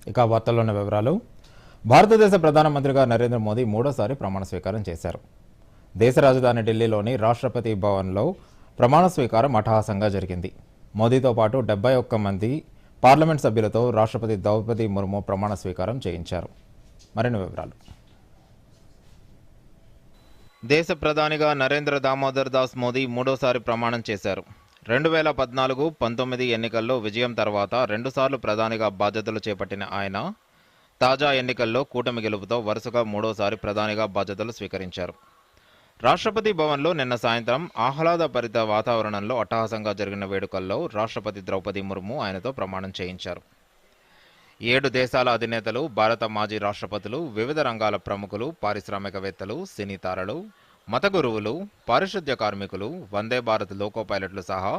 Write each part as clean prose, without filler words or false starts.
ఇక వార్తల్లోని వివరాలు. భారతదేశ ప్రధానమంత్రిగా నరేంద్ర మోదీ మూడోసారి ప్రమాణ స్వీకారం చేశారు. దేశ రాజధాని ఢిల్లీలోని రాష్ట్రపతి భవన్లో ప్రమాణ స్వీకారం అట్టహాసంగా జరిగింది. మోదీతో పాటు 71 మంది పార్లమెంట్ సభ్యులతో రాష్ట్రపతి ద్రౌపది ముర్ము ప్రమాణ స్వీకారం చేయించారు. మరిన్ని వివరాలు. దేశ ప్రధానిగా నరేంద్ర దామోదర్ దాస్ మోదీ మూడోసారి ప్రమాణం చేశారు. 2014-19 ఎన్నికల్లో విజయం తర్వాత రెండుసార్లు ప్రధానిగా బాధ్యతలు చేపట్టిన ఆయన తాజా ఎన్నికల్లో కూటమి గెలుపుతో వరుసగా మూడోసారి ప్రధానిగా బాధ్యతలు స్వీకరించారు. రాష్ట్రపతి భవన్లో నిన్న సాయంత్రం ఆహ్లాదభరిత వాతావరణంలో అట్టహాసంగా జరిగిన వేడుకల్లో రాష్ట్రపతి ద్రౌపది ముర్ము ఆయనతో ప్రమాణం చేయించారు. 7 దేశాల అధినేతలు, భారత మాజీ రాష్ట్రపతులు, వివిధ రంగాల ప్రముఖులు, పారిశ్రామికవేత్తలు, సినీ తారలు, మత గురువులు, పారిశుద్ధ్య కార్మికులు, వందే భారత్ లోకో పైలట్లు సహా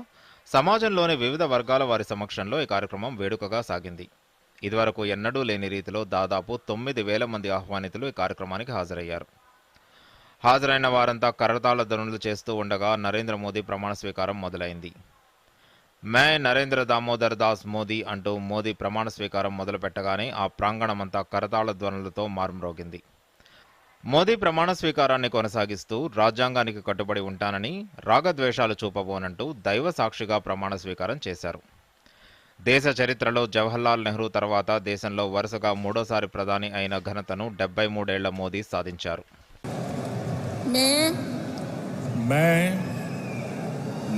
సమాజంలోని వివిధ వర్గాల వారి సమక్షంలో ఈ కార్యక్రమం వేడుకగా సాగింది. ఇదివరకు ఎన్నడూ లేని రీతిలో దాదాపు 9,000 మంది ఆహ్వానితులు ఈ కార్యక్రమానికి హాజరయ్యారు. హాజరైన వారంతా కరతాళ ధ్వనులు చేస్తూ ఉండగా నరేంద్ర మోదీ ప్రమాణ స్వీకారం మొదలైంది. మే నరేంద్ర దామోదర్ దాస్ మోదీ అంటూ మోదీ ప్రమాణ స్వీకారం మొదలుపెట్టగానే ఆ ప్రాంగణమంతా కరతాళ ధ్వనులతో మారుమ్రోగింది. మోదీ ప్రమాణ స్వీకారాన్ని కొనసాగిస్తూ రాజ్యాంగానికి కట్టుబడి ఉంటానని, రాగద్వేషాలు చూపబోనంటూ దైవ సాక్షిగా ప్రమాణ స్వీకారం చేశారు. దేశ చరిత్రలో జవహర్లాల్ నెహ్రూ తర్వాత దేశంలో వరుసగా మూడోసారి ప్రధాని అయిన ఘనతను 73 ఏళ్ల మోదీ సాధించారు. मैं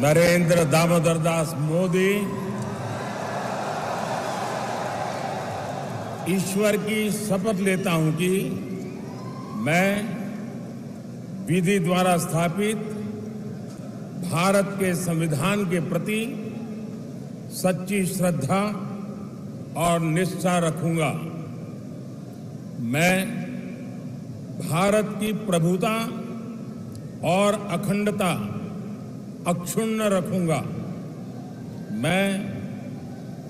नरेंद्र दामोदर दास मोदी ईश्वर की शपथ लेता हूं कि मैं विधि द्वारा स्थापित भारत के संविधान के प्रति सच्ची श्रद्धा और निष्ठा रखूंगा। मैं भारत की प्रभुता और अखंडता अक्षुण्ण रखूंगा। मैं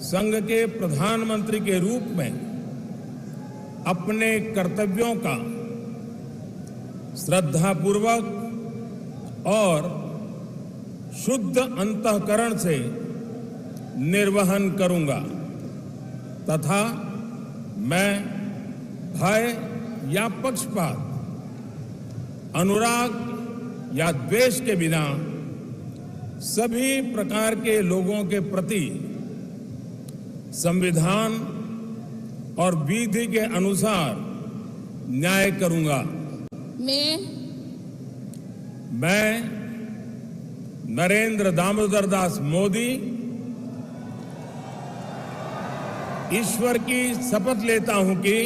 संघ के प्रधानमंत्री के रूप में अपने कर्तव्यों का श्रद्धापूर्वक और शुद्ध अंतःकरण से निर्वहन करूंगा तथा मैं भय या पक्षपात, अनुराग या द्वेष के बिना सभी प्रकार के लोगों के प्रति संविधान और विधि के अनुसार न्याय करूंगा। मैं नरेंद्र दामोदर दास मोदी ईश्वर की शपथ लेता हूं कि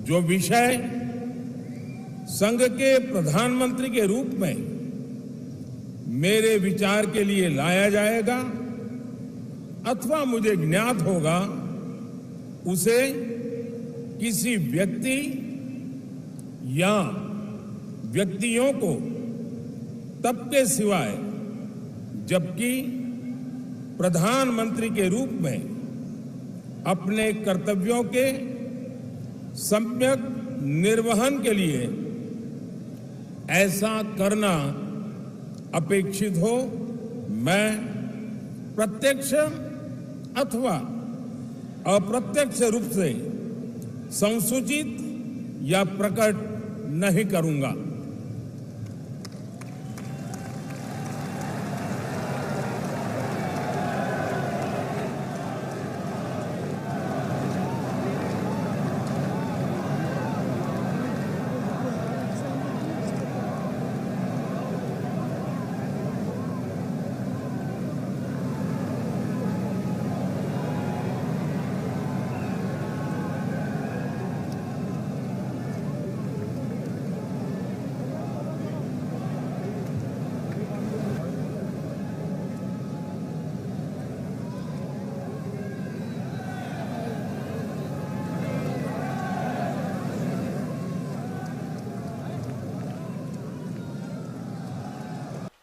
जो विषय संघ के प्रधानमंत्री के रूप में मेरे विचार के लिए लाया जाएगा अथवा मुझे ज्ञात होगा, उसे किसी व्यक्ति या व्यक्तियों को तब के सिवाय जबकि प्रधानमंत्री के रूप में अपने कर्तव्यों के सम्यक निर्वहन के लिए ऐसा करना अपेक्षित हो, मैं प्रत्यक्ष अथवा अप्रत्यक्ष रूप से संसूचित या प्रकट नहीं करूंगा।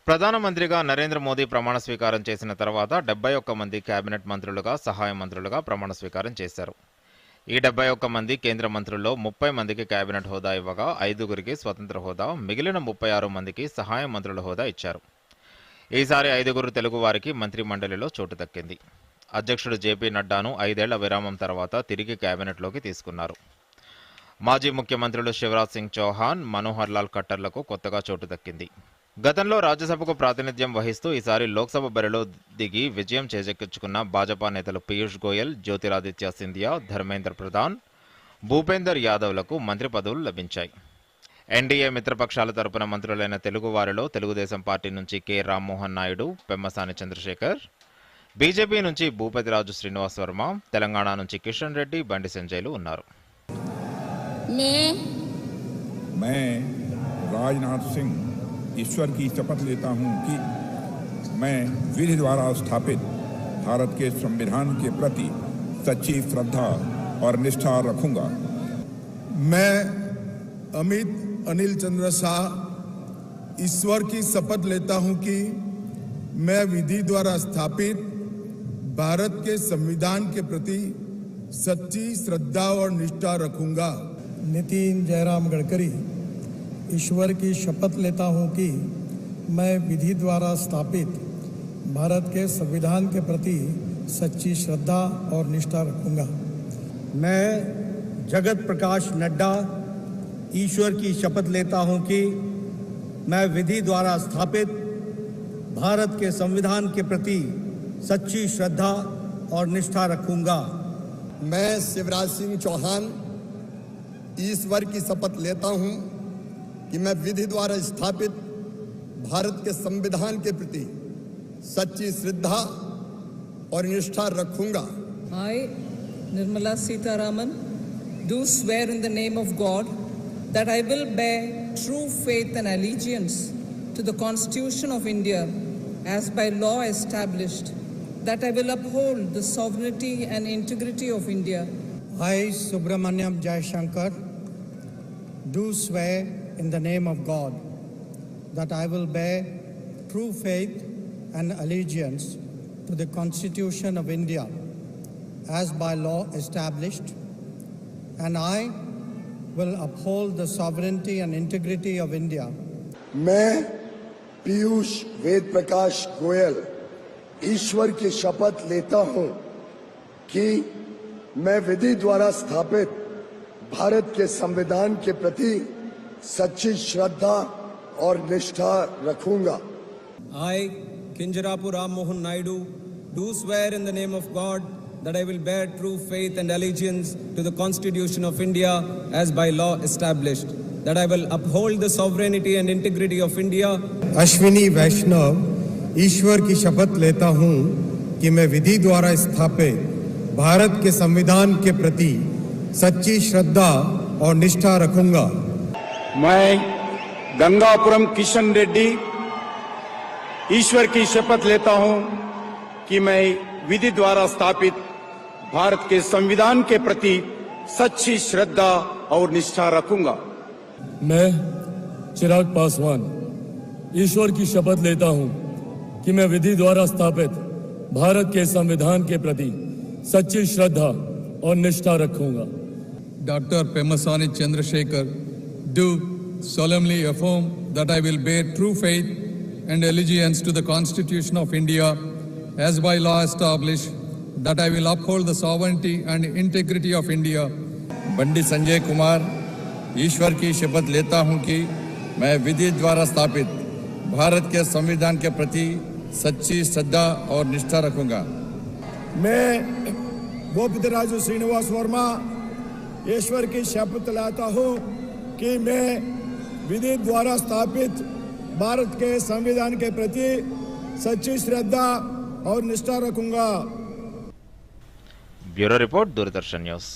ప్రధానమంత్రిగా నరేంద్ర మోదీ ప్రమాణ స్వీకారం చేసిన తర్వాత 71 మంది కేబినెట్ మంత్రులుగా, సహాయ మంత్రులుగా ప్రమాణ స్వీకారం చేశారు. ఈ 71 మంది కేంద్ర మంత్రుల్లో 30 మందికి కేబినెట్ హోదా ఇవ్వగా 5గురికి స్వతంత్ర హోదా, మిగిలిన 36 మందికి సహాయ మంత్రుల హోదా ఇచ్చారు. ఈసారి 5గురు తెలుగు వారికి మంత్రి మండలిలో చోటు దక్కింది. అధ్యక్షుడు జేపీ నడ్డాను 5 ఏళ్ల విరామం తర్వాత తిరిగి కేబినెట్లోకి తీసుకున్నారు. మాజీ ముఖ్యమంత్రులు శివరాజ్ సింగ్ చౌహాన్, మనోహర్ లాల్ ఖట్టర్లకు కొత్తగా చోటు దక్కింది. గతంలో రాజ్యసభకు ప్రాతినిధ్యం వహిస్తూ ఈసారి లోక్సభ బరిలో దిగి విజయం చేజెక్కించుకున్న భాజపా నేతలు పీయూష్ గోయల్, జ్యోతిరాదిత్య సింధియా, ధర్మేంద్ర ప్రధాన్, భూపేందర్ యాదవ్లకు మంత్రి పదవులు లభించాయి. ఎన్డీఏ మిత్రపక్షాల తరపున మంత్రులైన తెలుగువారిలో తెలుగుదేశం పార్టీ నుంచి కె రామ్మోహన్ నాయుడు, పెమ్మసాని చంద్రశేఖర్, బీజేపీ నుంచి భూపతిరాజు శ్రీనివాస్ వర్మ, తెలంగాణ నుంచి కిషన్ రెడ్డి, బండి సంజయ్లు ఉన్నారు. मैं राजनाथ सिंह ईश्वर की शपथ लेता हूं कि मैं विधि द्वारा स्थापित भारत के संविधान के प्रति सच्ची श्रद्धा और निष्ठा रखूंगा। मैं अमित अनिल चंद्र शाह ईश्वर की शपथ लेता हूं कि मैं विधि द्वारा स्थापित भारत के संविधान के प्रति सच्ची श्रद्धा और निष्ठा रखूंगा। नितिन जयराम गडकरी ईश्वर की शपथ लेता हूं कि मैं विधि द्वारा स्थापित भारत के संविधान के प्रति सच्ची श्रद्धा और निष्ठा रखूंगा। मैं जगत प्रकाश नड्डा ईश्वर की शपथ लेता हूं कि मैं विधि द्वारा स्थापित भारत के संविधान के प्रति सच्ची श्रद्धा और निष्ठा रखूंगा। मैं शिवराज सिंह चौहान ईश्वर की शपथ लेता हूं कि मैं विधि द्वारा स्थापित भारत के संविधान के प्रति सच्ची श्रद्धा और निष्ठा रखूंगा। I, Nirmala Sitharaman, do swear in the name of God that I will bear true faith and allegiance to the Constitution of India as by law established, that I will uphold the sovereignty and integrity of India. I, Subramaniam Jaishankar, do swear in the name of God that I will bear true faith and allegiance to the Constitution of India as by law established, and I will uphold the sovereignty and integrity of India. मैं पीयूष वेद प्रकाश गोयल ईश्वर की शपथ लेता हूं कि मैं विधि द्वारा स्थापित भारत के संविधान के प्रति सच्ची श्रद्धा और निष्ठा रखूंगा। I, Kinjarapu Rammohan Naidu, do swear in the name of God that I will bear true faith and allegiance to the Constitution of India as by law established, that I will uphold the sovereignty and integrity of India. Ashwini वैष्णव ईश्वर की शपथ लेता हूं कि मैं विधि द्वारा स्थापित भारत के संविधान के प्रति सच्ची श्रद्धा और निष्ठा रखूंगा। मैं गंगापुरम किशन रेड्डी ईश्वर की शपथ लेता हूं कि मैं विधि द्वारा स्थापित भारत के संविधान के प्रति सच्ची श्रद्धा और निष्ठा रखूंगा। मैं चिराग पासवान ईश्वर की शपथ लेता हूं कि मैं विधि द्वारा स्थापित भारत के संविधान के प्रति सच्ची श्रद्धा और निष्ठा रखूंगा। Dr. Pemasani Chandrasekhar do solemnly affirm that I will bear true faith and allegiance to the Constitution of India as by law established, that I will uphold the sovereignty and integrity of India. Bandi Sanjay Kumar ईश्वर की शपथ लेता हूं कि मैं विधि द्वारा स्थापित भारत के संविधान के प्रति सच्ची श्रद्धा और निष्ठा रखूंगा। मैं भूपतिराजु श्रीनिवास वर्मा ईश्वर की शपथ लेता हूं कि मैं विधि द्वारा स्थापित भारत के संविधान के प्रति सच्ची श्रद्धा और निष्ठा रखूंगा। Bureau report, Doordarshan news.